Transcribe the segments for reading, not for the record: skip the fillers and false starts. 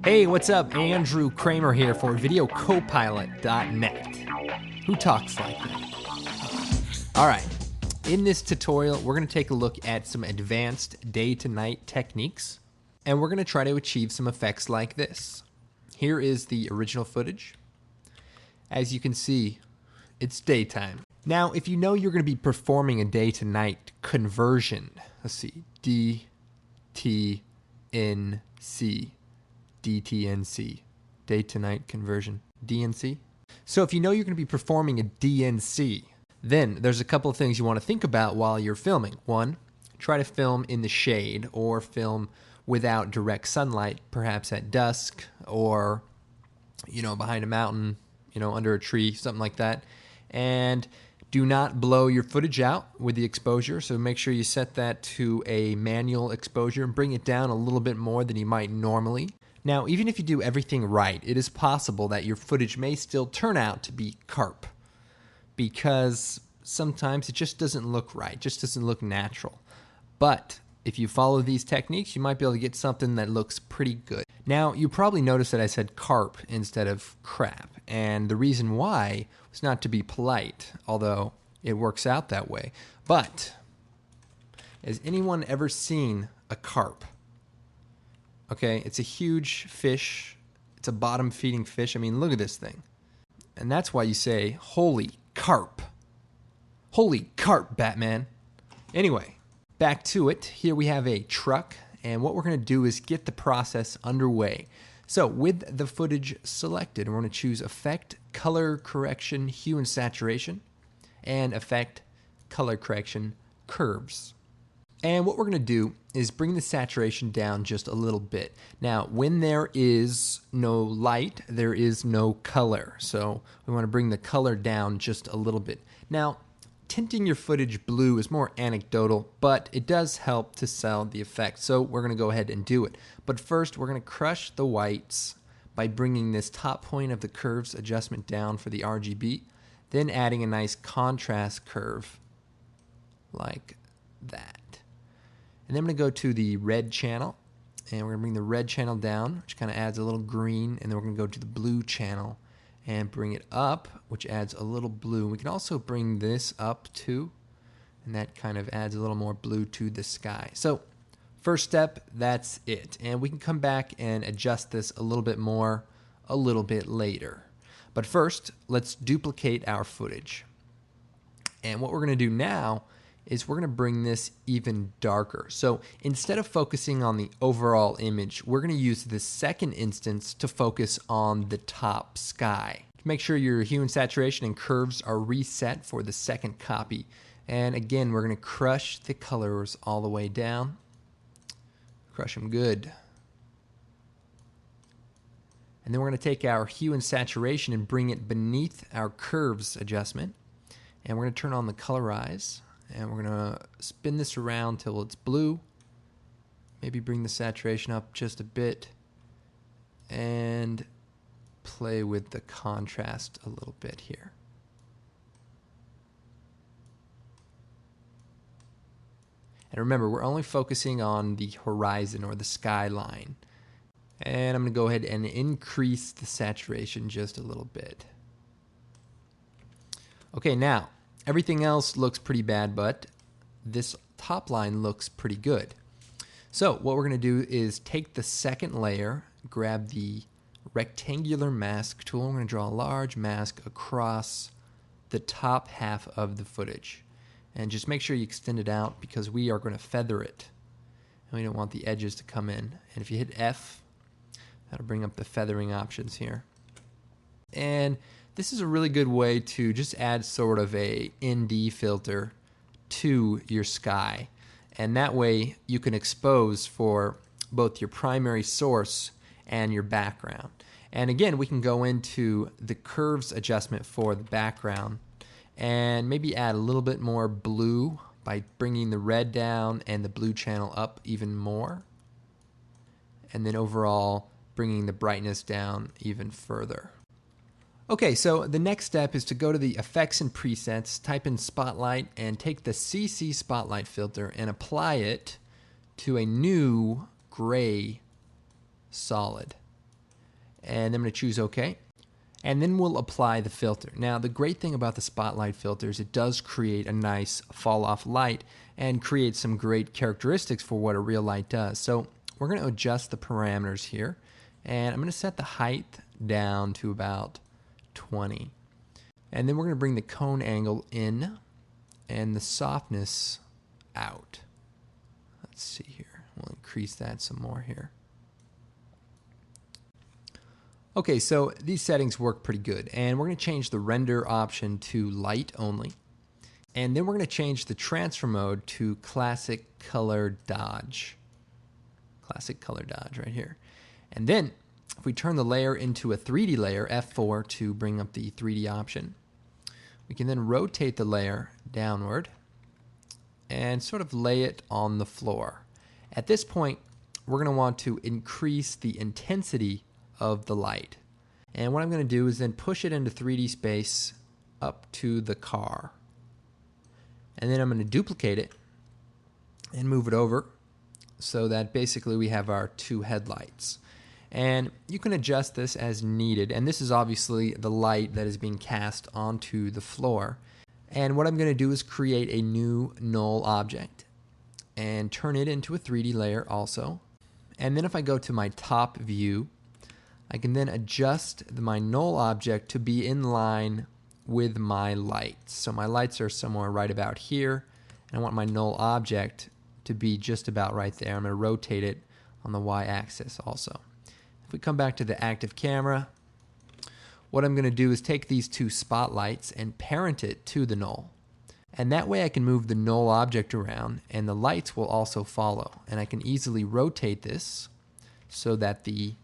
Hey, what's up? Andrew Kramer here for VideoCopilot.net. Who talks like that? All right. In this tutorial, we're going to take a look at some advanced day-to-night techniques, and we're going to try to achieve some effects like this. Here is the original footage. As you can see, it's daytime. Now, if you know you're going to be performing a day-to-night conversion, let's see, DTNC. DTNC, day to night conversion, DNC. So if you know you're going to be performing a DNC, then there's a couple of things you want to think about while you're filming. One, try to film in the shade or film without direct sunlight, perhaps at dusk or, behind a mountain, under a tree, something like that. And do not blow your footage out with the exposure, so make sure you set that to a manual exposure and bring it down a little bit more than you might normally. Now, even if you do everything right, it is possible that your footage may still turn out to be carp because sometimes it just doesn't look right, just doesn't look natural. But if you follow these techniques, you might be able to get something that looks pretty good. Now, you probably noticed that I said carp instead of crap, and the reason why was not to be polite, although it works out that way. But has anyone ever seen a carp? Okay, it's a huge fish. It's a bottom-feeding fish. I mean, look at this thing. And that's why you say, holy carp. Holy carp, Batman. Anyway, back to it. Here we have a truck, and what we're going to do is get the process underway. So with the footage selected, we're going to choose Effect, Color Correction, Hue and Saturation, and Effect, Color Correction, Curves. And what we're going to do is bring the saturation down just a little bit. Now, when there is no light, there is no color. So we want to bring the color down just a little bit. Now, tinting your footage blue is more anecdotal, but it does help to sell the effect. So we're going to go ahead and do it. But first, we're going to crush the whites by bringing this top point of the curves adjustment down for the RGB, then adding a nice contrast curve like that. And then I'm going to go to the red channel, and we're going to bring the red channel down, which kind of adds a little green, and then we're going to go to the blue channel and bring it up, which adds a little blue. We can also bring this up too, and that kind of adds a little more blue to the sky. So first step, that's it. And we can come back and adjust this a little bit more a little bit later. But first, let's duplicate our footage. And what we're going to do now is we're going to bring this even darker. So instead of focusing on the overall image, we're going to use the second instance to focus on the top sky. Make sure your hue and saturation and curves are reset for the second copy. And again, we're going to crush the colors all the way down. Crush them good. And then we're going to take our hue and saturation and bring it beneath our curves adjustment. And we're going to turn on the colorize. And we're going to spin this around till it's blue. Maybe bring the saturation up just a bit. And play with the contrast a little bit here. And remember, we're only focusing on the horizon or the skyline. And I'm going to go ahead and increase the saturation just a little bit. Okay, now, everything else looks pretty bad, but this top line looks pretty good. So what we're going to do is take the second layer, grab the rectangular mask tool. I'm going to draw a large mask across the top half of the footage. And just make sure you extend it out because we are going to feather it. And we don't want the edges to come in. And if you hit F, that'll bring up the feathering options here. And this is a really good way to just add sort of a ND filter to your sky. And that way you can expose for both your primary source and your background. And again, we can go into the curves adjustment for the background and maybe add a little bit more blue by bringing the red down and the blue channel up even more. And then overall bringing the brightness down even further. Okay, so the next step is to go to the effects and presets, type in Spotlight, and take the CC Spotlight filter and apply it to a new gray solid. And I'm going to choose OK. And then we'll apply the filter. Now, the great thing about the spotlight filter is it does create a nice fall-off light and create some great characteristics for what a real light does. So we're going to adjust the parameters here. And I'm going to set the height down to about 20. And then we're going to bring the cone angle in and the softness out. Let's see here. We'll increase that some more here. Okay, so these settings work pretty good. And we're going to change the render option to light only. And then we're going to change the transfer mode to classic color dodge. Classic color dodge right here. And then if we turn the layer into a 3D layer, F4 to bring up the 3D option, we can then rotate the layer downward and sort of lay it on the floor. At this point, we're going to want to increase the intensity of the light. And what I'm going to do is then push it into 3D space up to the car. And then I'm going to duplicate it and move it over so that basically we have our two headlights. And you can adjust this as needed. And this is obviously the light that is being cast onto the floor. And what I'm going to do is create a new null object and turn it into a 3D layer also. And then if I go to my top view, I can then adjust my null object to be in line with my lights. So my lights are somewhere right about here. And I want my null object to be just about right there. I'm going to rotate it on the y-axis also. If we come back to the active camera, what I'm going to do is take these two spotlights and parent it to the null. And that way I can move the null object around and the lights will also follow. And I can easily rotate this so that the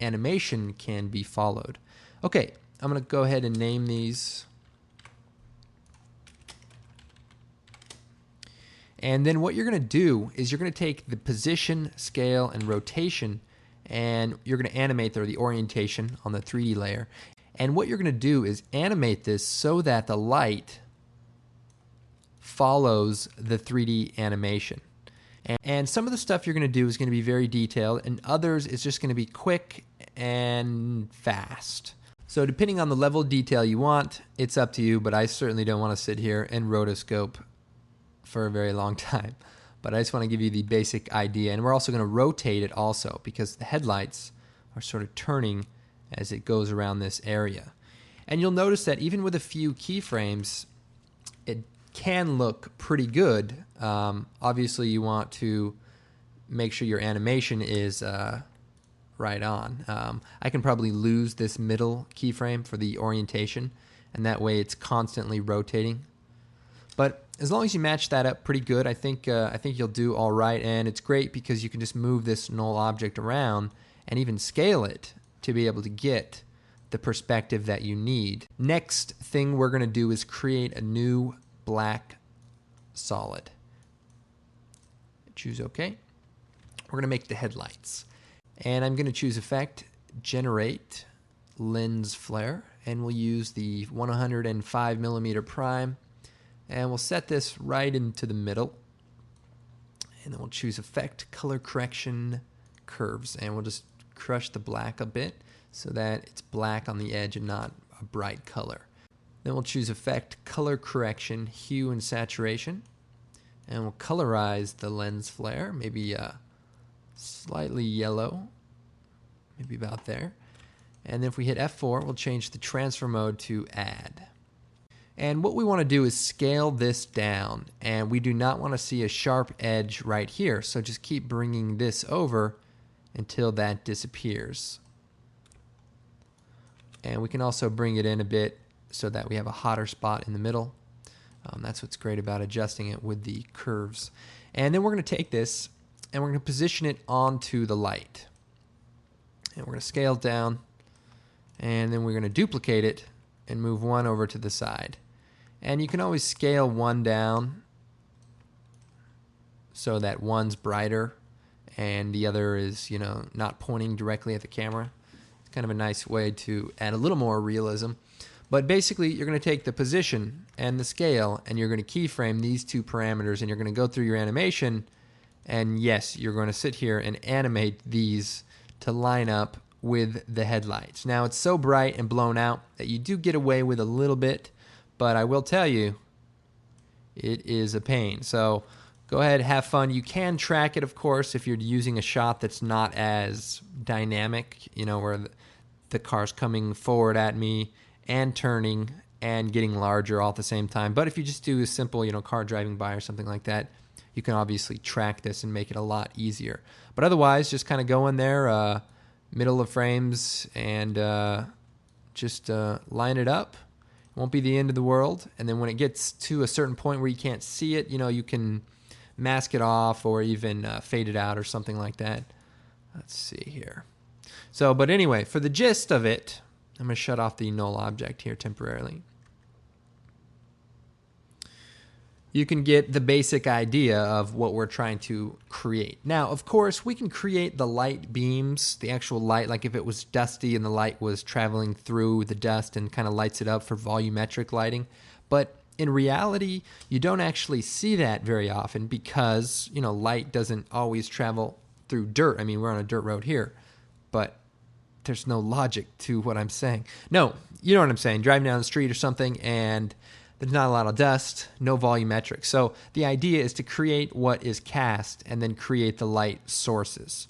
animation can be followed. Okay, I'm going to go ahead and name these. And then what you're going to do is you're going to take the position, scale, and rotation, and you're going to animate the orientation on the 3D layer. And what you're going to do is animate this so that the light follows the 3D animation. And some of the stuff you're going to do is going to be very detailed, and others is just going to be quick and fast. So depending on the level of detail you want, it's up to you, but I certainly don't want to sit here and rotoscope for a very long time. But I just want to give you the basic idea. And we're also going to rotate it also because the headlights are sort of turning as it goes around this area. And you'll notice that even with a few keyframes, it can look pretty good. Obviously, you want to make sure your animation is right on. I can probably lose this middle keyframe for the orientation, and that way it's constantly rotating. But as long as you match that up pretty good, I think you'll do all right. And it's great because you can just move this null object around and even scale it to be able to get the perspective that you need. Next thing we're going to do is create a new black solid. Choose OK. We're going to make the headlights. And I'm going to choose Effect, Generate, Lens Flare. And we'll use the 105mm prime. And we'll set this right into the middle. And then we'll choose Effect, Color Correction, Curves. And we'll just crush the black a bit so that it's black on the edge and not a bright color. Then we'll choose Effect, Color Correction, Hue and Saturation. And we'll colorize the lens flare, maybe slightly yellow, maybe about there. And then if we hit F4, we'll change the transfer mode to Add. And what we want to do is scale this down, and we do not want to see a sharp edge right here. So just keep bringing this over until that disappears. And we can also bring it in a bit so that we have a hotter spot in the middle. That's what's great about adjusting it with the curves. And then we're going to take this and we're going to position it onto the light. And we're going to scale it down, and then we're going to duplicate it and move one over to the side. And you can always scale one down so that one's brighter and the other is, not pointing directly at the camera. It's kind of a nice way to add a little more realism. But basically, you're going to take the position and the scale, and you're going to keyframe these two parameters, and you're going to go through your animation, and yes, you're going to sit here and animate these to line up with the headlights. Now it's so bright and blown out that you do get away with a little bit, but I will tell you, it is a pain. So go ahead, have fun. You can track it, of course, if you're using a shot that's not as dynamic, where the car's coming forward at me and turning and getting larger all at the same time. But if you just do a simple, car driving by or something like that, you can obviously track this and make it a lot easier. But otherwise, just kind of go in there, middle of frames, and just line it up. It won't be the end of the world. And then when it gets to a certain point where you can't see it, you can mask it off or even fade it out or something like that. Let's see here. So, but anyway, for the gist of it, I'm going to shut off the null object here temporarily. You can get the basic idea of what we're trying to create. Now, of course, we can create the light beams, the actual light, like if it was dusty and the light was traveling through the dust and kind of lights it up for volumetric lighting. But in reality, you don't actually see that very often because, light doesn't always travel through dirt. I mean, we're on a dirt road here, but there's no logic to what I'm saying. No, you know what I'm saying. Driving down the street or something and there's not a lot of dust, no volumetric. So the idea is to create what is cast and then create the light sources.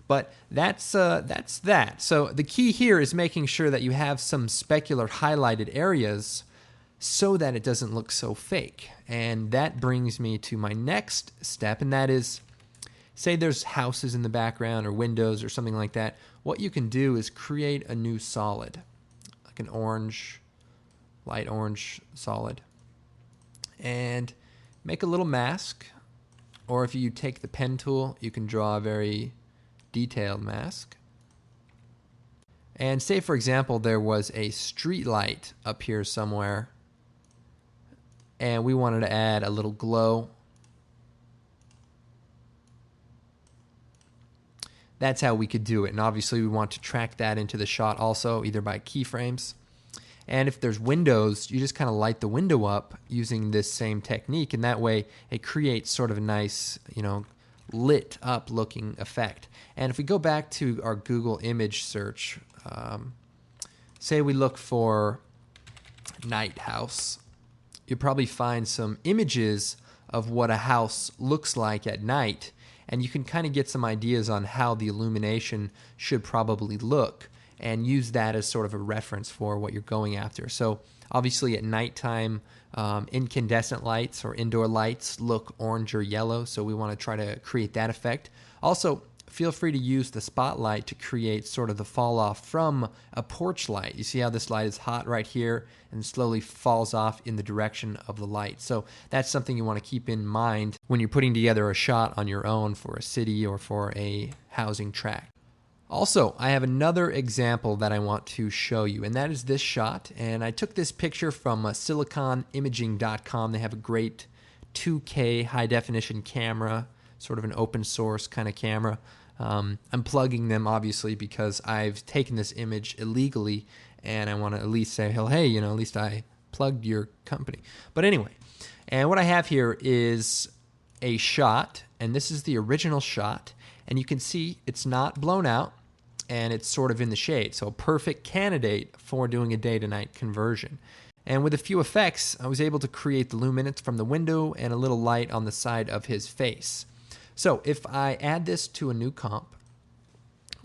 But that's that. So the key here is making sure that you have some specular highlighted areas so that it doesn't look so fake. And that brings me to my next step, and that is, say there's houses in the background or windows or something like that. What you can do is create a new solid, like an orange, light orange solid, and make a little mask. Or if you take the pen tool, you can draw a very detailed mask. And say, for example, there was a street light up here somewhere, and we wanted to add a little glow. That's how we could do it. And obviously we want to track that into the shot also, either by keyframes. And if there's windows, you just kind of light the window up using this same technique. And that way it creates sort of a nice, lit up looking effect. And if we go back to our Google image search, say we look for night house, you'll probably find some images of what a house looks like at night. And you can kind of get some ideas on how the illumination should probably look and use that as sort of a reference for what you're going after. So obviously at nighttime, incandescent lights or indoor lights look orange or yellow, so we want to try to create that effect. Also, feel free to use the spotlight to create sort of the fall off from a porch light. You see how this light is hot right here and slowly falls off in the direction of the light. So that's something you want to keep in mind when you're putting together a shot on your own for a city or for a housing tract. Also, I have another example that I want to show you, and that is this shot. And I took this picture from siliconimaging.com. They have a great 2K high definition camera, sort of an open source kind of camera. I'm plugging them obviously because I've taken this image illegally and I want to at least say, hey, at least I plugged your company. But anyway, and what I have here is a shot, and this is the original shot, and you can see it's not blown out and it's sort of in the shade. So a perfect candidate for doing a day to night conversion. And with a few effects, I was able to create the luminance from the window and a little light on the side of his face. So if I add this to a new comp,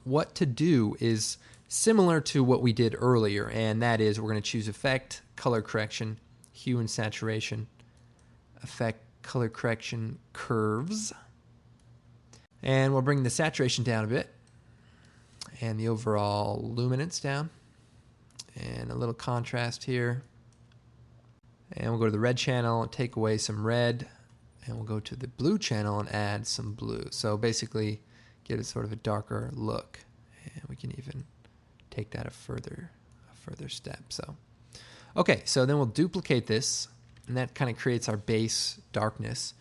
what to do is similar to what we did earlier, and that is we're going to choose Effect, Color Correction, Hue and Saturation, Effect, Color Correction, Curves, and we'll bring the saturation down a bit and the overall luminance down and a little contrast here. And we'll go to the red channel and take away some red, and we'll go to the blue channel and add some blue. So basically get it sort of a darker look. And we can even take that a further step. So, okay, so then we'll duplicate this, and that kind of creates our base darkness.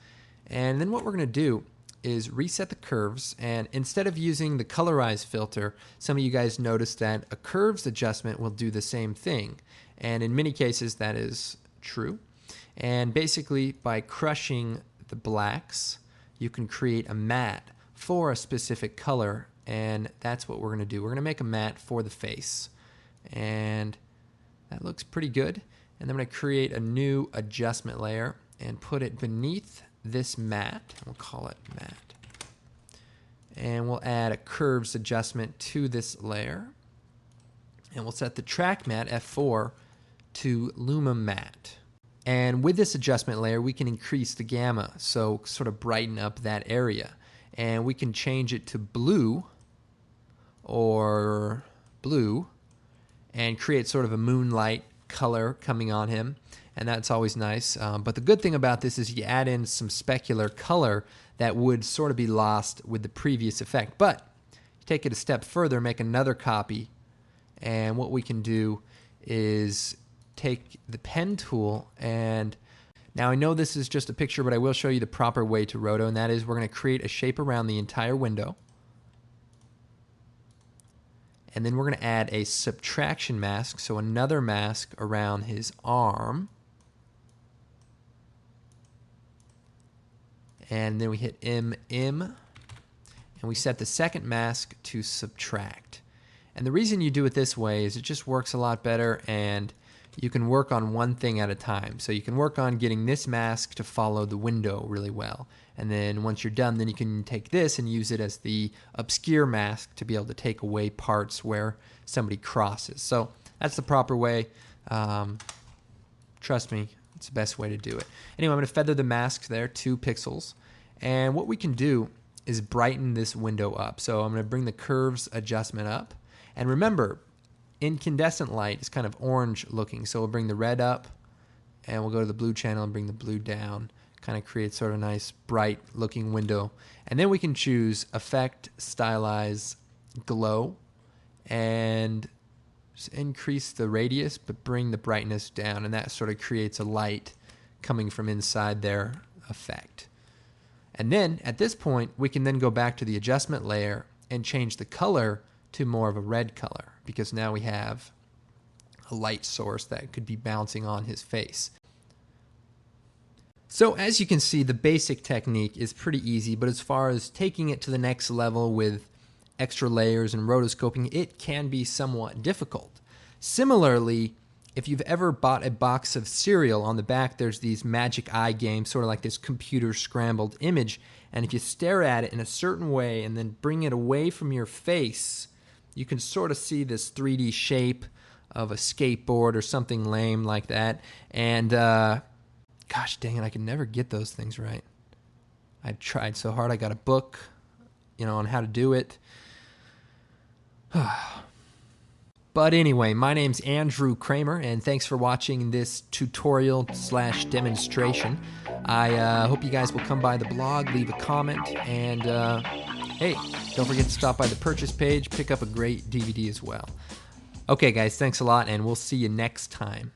And then what we're going to do is reset the curves, and instead of using the colorize filter, some of you guys noticed that a curves adjustment will do the same thing. And in many cases that is true. And basically by crushing the blacks, you can create a matte for a specific color and that's what we're going to do. We're going to make a matte for the face, and that looks pretty good. And then I'm going to create a new adjustment layer and put it beneath this matte. We'll call it matte. And we'll add a curves adjustment to this layer. And we'll set the track matte F4 to Luma matte. And with this adjustment layer, we can increase the gamma, so sort of brighten up that area. And we can change it to blue or blue and create sort of a moonlight color coming on him. And that's always nice. But the good thing about this is you add in some specular color that would sort of be lost with the previous effect. But you take it a step further, make another copy, and what we can do is take the pen tool, and now I know this is just a picture, but I will show you the proper way to roto, and that is we're going to create a shape around the entire window. And then we're going to add a subtraction mask, so another mask around his arm. And then we hit M, and we set the second mask to subtract. And the reason you do it this way is it just works a lot better, and you can work on one thing at a time. So you can work on getting this mask to follow the window really well. And then once you're done, then you can take this and use it as the obscure mask to be able to take away parts where somebody crosses. So that's the proper way. Trust me, it's the best way to do it. Anyway, I'm going to feather the mask there 2 pixels. And what we can do is brighten this window up. So I'm going to bring the curves adjustment up. And remember, incandescent light is kind of orange looking. So we'll bring the red up, and we'll go to the blue channel and bring the blue down. Kind of create sort of a nice bright looking window. And then we can choose Effect, Stylize, Glow, and just increase the radius but bring the brightness down, and that sort of creates a light coming from inside their effect. And then at this point we can then go back to the adjustment layer and change the color to more of a red color, because now we have a light source that could be bouncing on his face. So as you can see, the basic technique is pretty easy, but as far as taking it to the next level with extra layers and rotoscoping, it can be somewhat difficult. Similarly, if you've ever bought a box of cereal, on the back there's these magic eye games, sort of like this computer scrambled image, and if you stare at it in a certain way and then bring it away from your face, you can sort of see this 3D shape of a skateboard or something lame like that. And gosh dang it, I can never get those things right. I tried so hard. I got a book, on how to do it. But anyway, my name's Andrew Kramer, and thanks for watching this tutorial/demonstration. I hope you guys will come by the blog, leave a comment, and hey, don't forget to stop by the purchase page, pick up a great DVD as well. Okay guys, thanks a lot, and we'll see you next time.